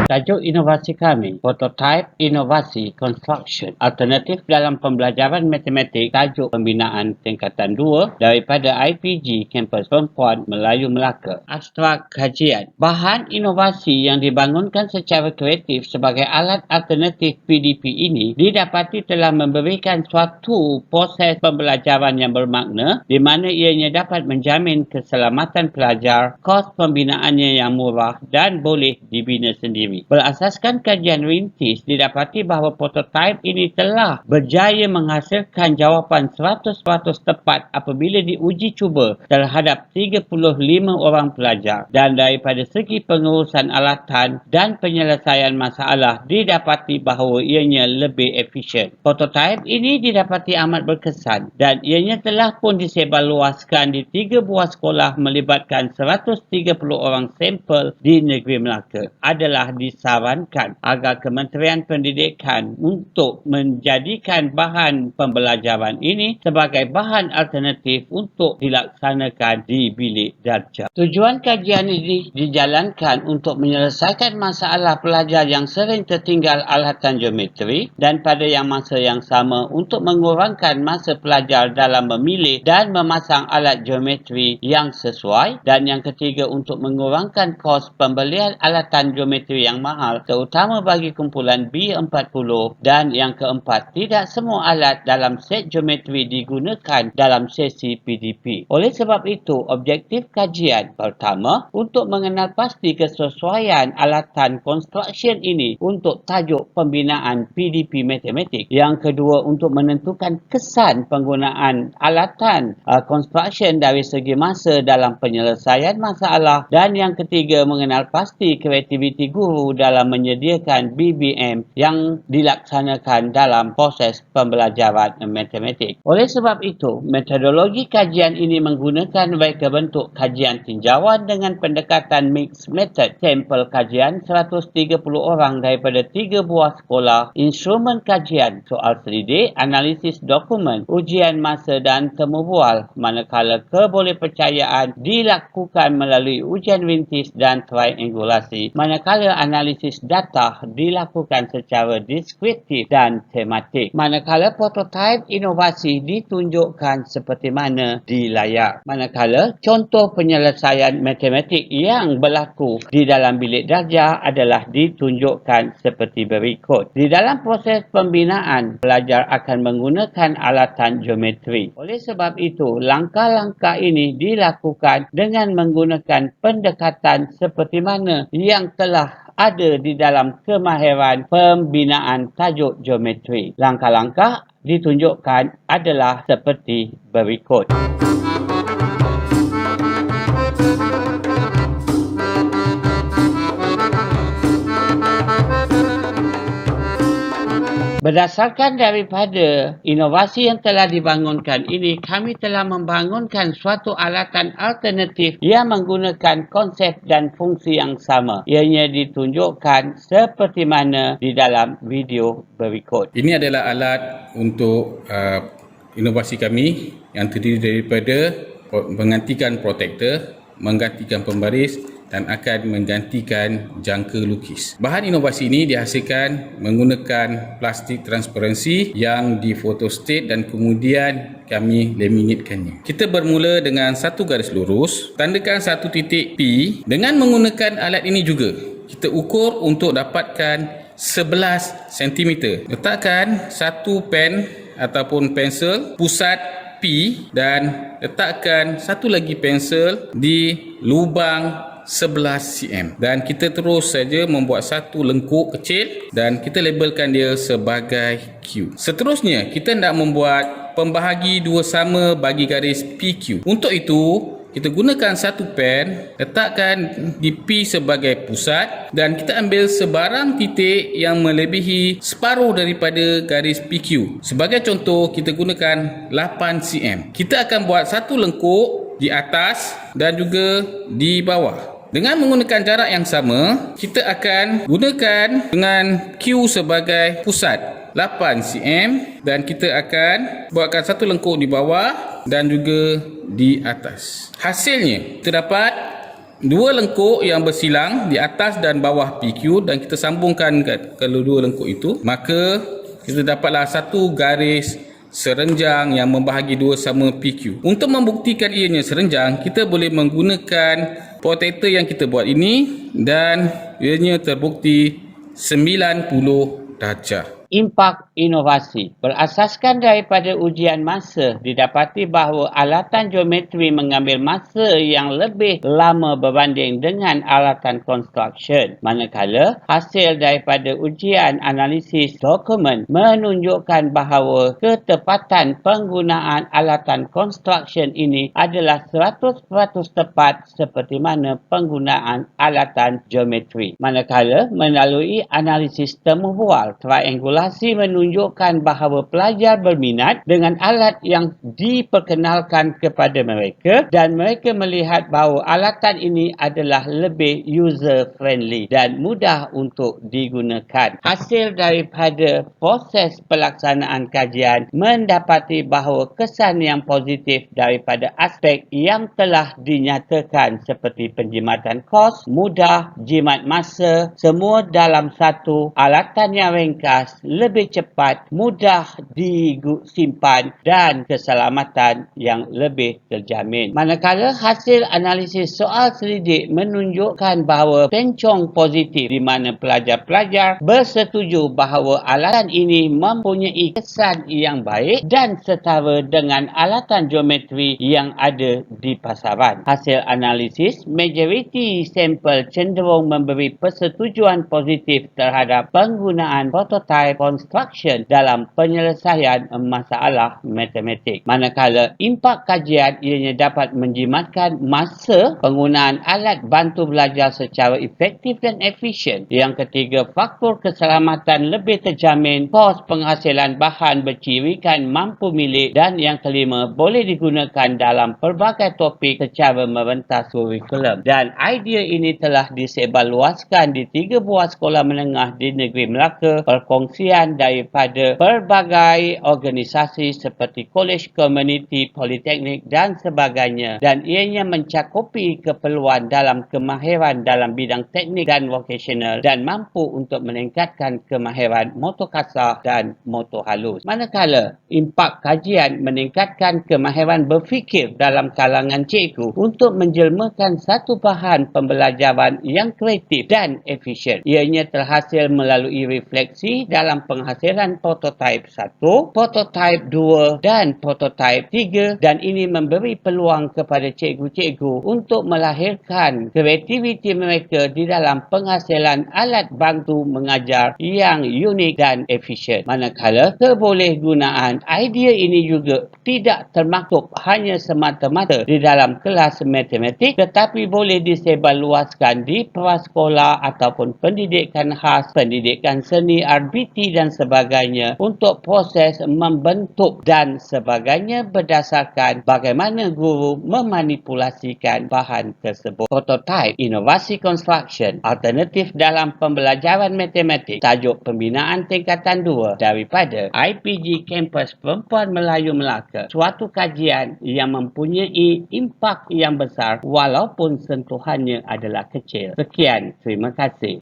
Tajuk inovasi kami, Prototype Inovasi Construction Alternatif dalam Pembelajaran Matematik, tajuk pembinaan tingkatan 2 daripada IPG Kampus Perempuan Melayu Melaka. Abstrak kajian. Bahan inovasi yang dibangunkan secara kreatif sebagai alat alternatif PDP ini didapati telah memberikan suatu proses pembelajaran yang bermakna di mana ianya dapat menjamin keselamatan pelajar, kos pembinaannya yang murah dan boleh dibina sendiri. Berasaskan kajian rintis, didapati bahawa prototipe ini telah berjaya menghasilkan jawapan 100% tepat apabila diuji cuba terhadap 35 orang pelajar, dan daripada segi pengurusan alatan dan penyelesaian masalah didapati bahawa ianya lebih efisien. Prototipe ini didapati amat berkesan dan ianya telah pun disebarluaskan di 3 buah sekolah melibatkan 130 orang sampel di negeri Melaka. Adalah disarankan agar Kementerian Pendidikan untuk menjadikan bahan pembelajaran ini sebagai bahan alternatif untuk dilaksanakan di bilik darjah. Tujuan kajian ini dijalankan untuk menyelesaikan masalah pelajar yang sering tertinggal alatan geometri dan pada masa yang sama untuk mengurangkan masa pelajar dalam memilih dan memasang alat geometri yang sesuai, dan yang ketiga untuk mengurangkan kos pembelian alatan geometri yang mahal terutama bagi kumpulan B40, dan yang keempat tidak semua alat dalam set geometri digunakan dalam sesi PDP. Oleh sebab itu, objektif kajian pertama untuk mengenal pasti kesesuaian alatan construction ini untuk tajuk pembinaan PDP matematik. Yang kedua untuk menentukan kesan penggunaan alatan construction dari segi masa dalam penyelesaian masalah, dan yang ketiga mengenal pasti kreativiti guru dalam menyediakan BBM yang dilaksanakan dalam proses pembelajaran matematik. Oleh sebab itu, metodologi kajian ini menggunakan reka bentuk kajian tinjauan dengan pendekatan mixed method, sampel kajian 130 orang daripada 3 buah sekolah, instrumen kajian, soal selidik, analisis dokumen, ujian masa dan temu bual, manakala kebolehpercayaan dilakukan melalui ujian rintis dan triangulasi, manakala analisis data dilakukan secara deskriptif dan tematik, manakala prototipe inovasi ditunjukkan seperti mana di layar, manakala contoh penyelesaian matematik yang berlaku di dalam bilik darjah adalah ditunjukkan seperti berikut. Di dalam proses pembinaan, pelajar akan menggunakan alatan geometri. Oleh sebab itu, langkah-langkah ini dilakukan dengan menggunakan pendekatan seperti mana yang telah ada di dalam kemahiran pembinaan tajuk geometri. Langkah-langkah ditunjukkan adalah seperti berikut. Berdasarkan daripada inovasi yang telah dibangunkan ini, kami telah membangunkan suatu alatan alternatif yang menggunakan konsep dan fungsi yang sama. Ianya ditunjukkan seperti mana di dalam video berikut. Ini adalah alat untuk inovasi kami yang terdiri daripada menggantikan protektor, menggantikan pembaris dan akan menggantikan jangka lukis. Bahan inovasi ini dihasilkan menggunakan plastik transparansi yang difotostat dan kemudian kami laminatkannya. Kita bermula dengan satu garis lurus, tandakan satu titik P. Dengan menggunakan alat ini juga, kita ukur untuk dapatkan 11 cm. Letakkan satu pen ataupun pensel pusat P dan letakkan satu lagi pensel di lubang 11 cm, dan kita terus saja membuat satu lengkuk kecil dan kita labelkan dia sebagai Q. Seterusnya kita nak membuat pembahagi dua sama bagi garis PQ. Untuk itu kita gunakan satu pen, letakkan di P sebagai pusat dan kita ambil sebarang titik yang melebihi separuh daripada garis PQ. Sebagai contoh, kita gunakan 8 cm. Kita akan buat satu lengkuk di atas dan juga di bawah. Dengan menggunakan jarak yang sama, kita akan gunakan dengan Q sebagai pusat 8 cm dan kita akan buatkan satu lengkuk di bawah dan juga di atas. Hasilnya, kita dapat dua lengkuk yang bersilang di atas dan bawah PQ dan kita sambungkan kedua lengkuk itu, maka kita dapatlah satu garis serenjang yang membahagi dua sama PQ. Untuk membuktikan ianya serenjang, kita boleh menggunakan protektor yang kita buat ini dan ianya terbukti 90 darjah. Impak inovasi. Berasaskan daripada ujian masa, didapati bahawa alatan geometri mengambil masa yang lebih lama berbanding dengan alatan construction. Manakala hasil daripada ujian analisis dokumen menunjukkan bahawa ketepatan penggunaan alatan construction ini adalah 100% tepat seperti mana penggunaan alatan geometri. Manakala melalui analisis temubual triangular menunjukkan bahawa pelajar berminat dengan alat yang diperkenalkan kepada mereka dan mereka melihat bahawa alatan ini adalah lebih user friendly dan mudah untuk digunakan. Hasil daripada proses pelaksanaan kajian mendapati bahawa kesan yang positif daripada aspek yang telah dinyatakan seperti penjimatan kos, mudah, jimat masa, semua dalam satu alatan yang ringkas, lebih cepat, mudah disimpan dan keselamatan yang lebih terjamin. Manakala hasil analisis soal selidik menunjukkan bahawa pencong positif di mana pelajar-pelajar bersetuju bahawa alatan ini mempunyai kesan yang baik dan setara dengan alatan geometri yang ada di pasaran. Hasil analisis, majoriti sampel cenderung memberi persetujuan positif terhadap penggunaan prototype construction dalam penyelesaian masalah matematik. Manakala impak kajian ianya dapat menjimatkan masa penggunaan alat bantu belajar secara efektif dan efisien. Yang ketiga, faktor keselamatan lebih terjamin, kos penghasilan bahan bercirikan mampu milik, dan yang kelima, boleh digunakan dalam pelbagai topik secara merentas kurikulum. Dan idea ini telah disebarluaskan di 3 buah sekolah menengah di negeri Melaka, perkongsian daripada pelbagai organisasi seperti kolej, komuniti, politeknik dan sebagainya, dan ianya mencakupi keperluan dalam kemahiran dalam bidang teknik dan vokasional dan mampu untuk meningkatkan kemahiran motor kasar dan motor halus. Manakala impak kajian meningkatkan kemahiran berfikir dalam kalangan cikgu untuk menjelmakan satu bahan pembelajaran yang kreatif dan efisien. Ianya terhasil melalui refleksi dalam penghasilan prototype 1, prototype 2 dan prototype 3, dan ini memberi peluang kepada cikgu-cikgu untuk melahirkan kreativiti mereka di dalam penghasilan alat bantu mengajar yang unik dan efisien. Manakala kebolehgunaan idea ini juga tidak termaktub hanya semata-mata di dalam kelas matematik, tetapi boleh disebarluaskan di prasekolah ataupun pendidikan khas, pendidikan seni, RBT dan sebagainya untuk proses membentuk dan sebagainya berdasarkan bagaimana guru memanipulasikan bahan tersebut. Prototype Inovasi Construction Alternatif dalam Pembelajaran Matematik, tajuk pembinaan tingkatan 2 daripada IPG Kampus Perempuan Melayu Melaka. Suatu kajian yang mempunyai impak yang besar walaupun sentuhannya adalah kecil. Sekian, terima kasih.